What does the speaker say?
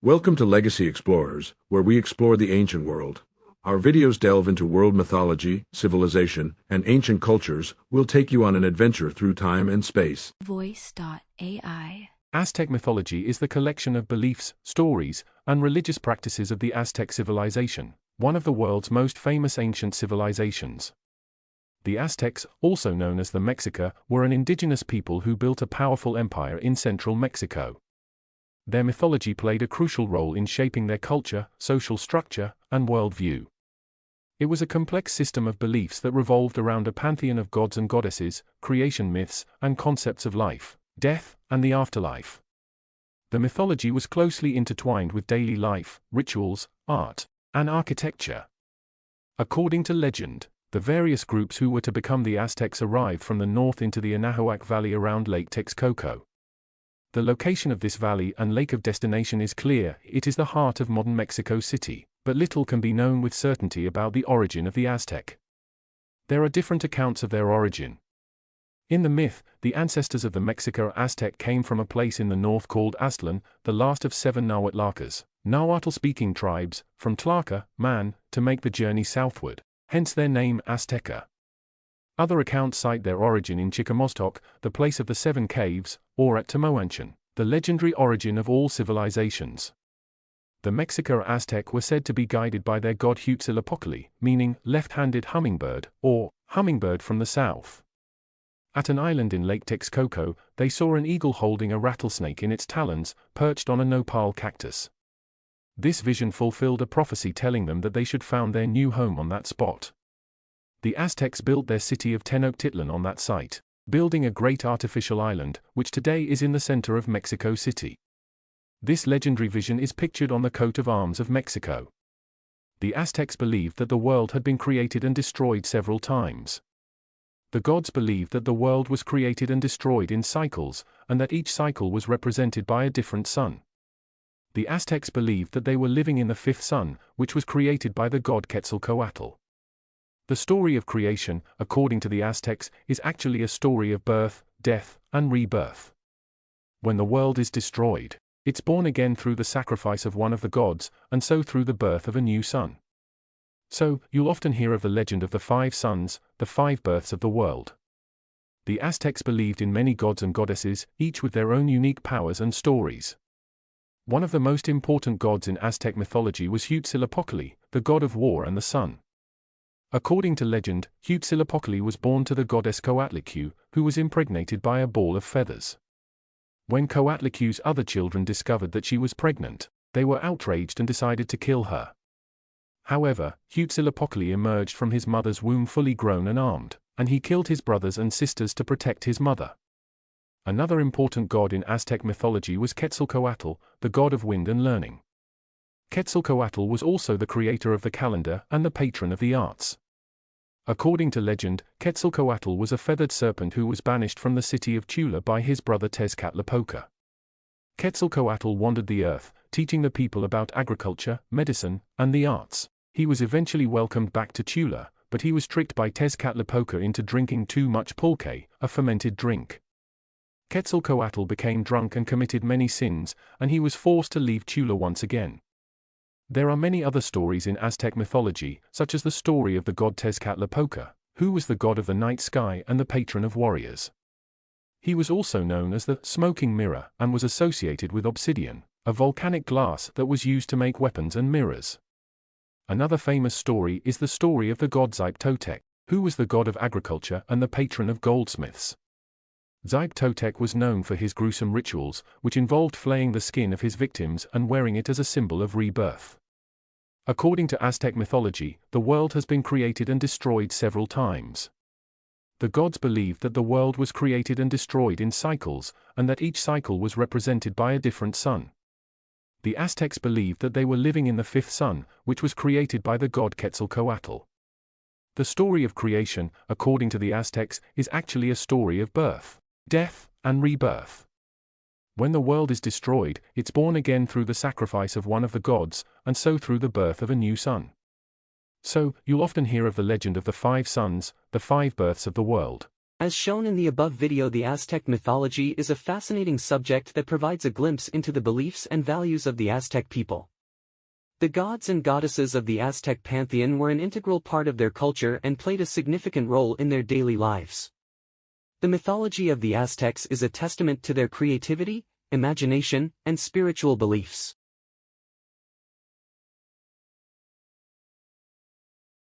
Welcome to Legacy Explorers, where we explore the ancient world. Our videos delve into world mythology, civilization, and ancient cultures. We'll take you on an adventure through time and space. Voice.ai. Aztec mythology is the collection of beliefs, stories, and religious practices of the Aztec civilization, one of the world's most famous ancient civilizations. The Aztecs, also known as the Mexica, were an indigenous people who built a powerful empire in central Mexico. Their mythology played a crucial role in shaping their culture, social structure, and worldview. It was a complex system of beliefs that revolved around a pantheon of gods and goddesses, creation myths, and concepts of life, death, and the afterlife. The mythology was closely intertwined with daily life, rituals, art, and architecture. According to legend, the various groups who were to become the Aztecs arrived from the north into the Anahuac Valley around Lake Texcoco. The location of this valley and lake of destination is clear. It is the heart of modern Mexico City, but little can be known with certainty about the origin of the Aztec. There are different accounts of their origin. In the myth, the ancestors of the Mexica Aztec came from a place in the north called Aztlan, the last of 7 Nahuatlacas, Nahuatl-speaking tribes, from Tlaca, man, to make the journey southward, hence their name Azteca. Other accounts cite their origin in Chicamostoc, the place of the 7 caves, or at Temoanchan, the legendary origin of all civilizations. The Mexica Aztec were said to be guided by their god Huitzilopochtli, meaning left-handed hummingbird, or hummingbird from the south. At an island in Lake Texcoco, they saw an eagle holding a rattlesnake in its talons, perched on a nopal cactus. This vision fulfilled a prophecy telling them that they should found their new home on that spot. The Aztecs built their city of Tenochtitlan on that site, building a great artificial island, which today is in the center of Mexico City. This legendary vision is pictured on the coat of arms of Mexico. The Aztecs believed that the world had been created and destroyed several times. The gods believed that the world was created and destroyed in cycles, and that each cycle was represented by a different sun. The Aztecs believed that they were living in the 5th sun, which was created by the god Quetzalcoatl. The story of creation, according to the Aztecs, is actually a story of birth, death, and rebirth. When the world is destroyed, it's born again through the sacrifice of one of the gods, and so through the birth of a new sun. So, you'll often hear of the legend of the 5 suns, the 5 births of the world. The Aztecs believed in many gods and goddesses, each with their own unique powers and stories. One of the most important gods in Aztec mythology was Huitzilopochtli, the god of war and the sun. According to legend, Huitzilopochtli was born to the goddess Coatlicue, who was impregnated by a ball of feathers. When Coatlicue's other children discovered that she was pregnant, they were outraged and decided to kill her. However, Huitzilopochtli emerged from his mother's womb fully grown and armed, and he killed his brothers and sisters to protect his mother. Another important god in Aztec mythology was Quetzalcoatl, the god of wind and learning. Quetzalcoatl was also the creator of the calendar and the patron of the arts. According to legend, Quetzalcoatl was a feathered serpent who was banished from the city of Tula by his brother Tezcatlipoca. Quetzalcoatl wandered the earth, teaching the people about agriculture, medicine, and the arts. He was eventually welcomed back to Tula, but he was tricked by Tezcatlipoca into drinking too much pulque, a fermented drink. Quetzalcoatl became drunk and committed many sins, and he was forced to leave Tula once again. There are many other stories in Aztec mythology, such as the story of the god Tezcatlipoca, who was the god of the night sky and the patron of warriors. He was also known as the smoking mirror and was associated with obsidian, a volcanic glass that was used to make weapons and mirrors. Another famous story is the story of the god Xipe-Totec, who was the god of agriculture and the patron of goldsmiths. Xipe-Totec was known for his gruesome rituals, which involved flaying the skin of his victims and wearing it as a symbol of rebirth. According to Aztec mythology, the world has been created and destroyed several times. The gods believed that the world was created and destroyed in cycles, and that each cycle was represented by a different sun. The Aztecs believed that they were living in the 5th sun, which was created by the god Quetzalcoatl. The story of creation, according to the Aztecs, is actually a story of birth, death, and rebirth. When the world is destroyed, it's born again through the sacrifice of one of the gods, and so through the birth of a new sun. So, you'll often hear of the legend of the 5 suns, the 5 births of the world. As shown in the above video, the Aztec mythology is a fascinating subject that provides a glimpse into the beliefs and values of the Aztec people. The gods and goddesses of the Aztec pantheon were an integral part of their culture and played a significant role in their daily lives. The mythology of the Aztecs is a testament to their creativity, imagination, and spiritual beliefs.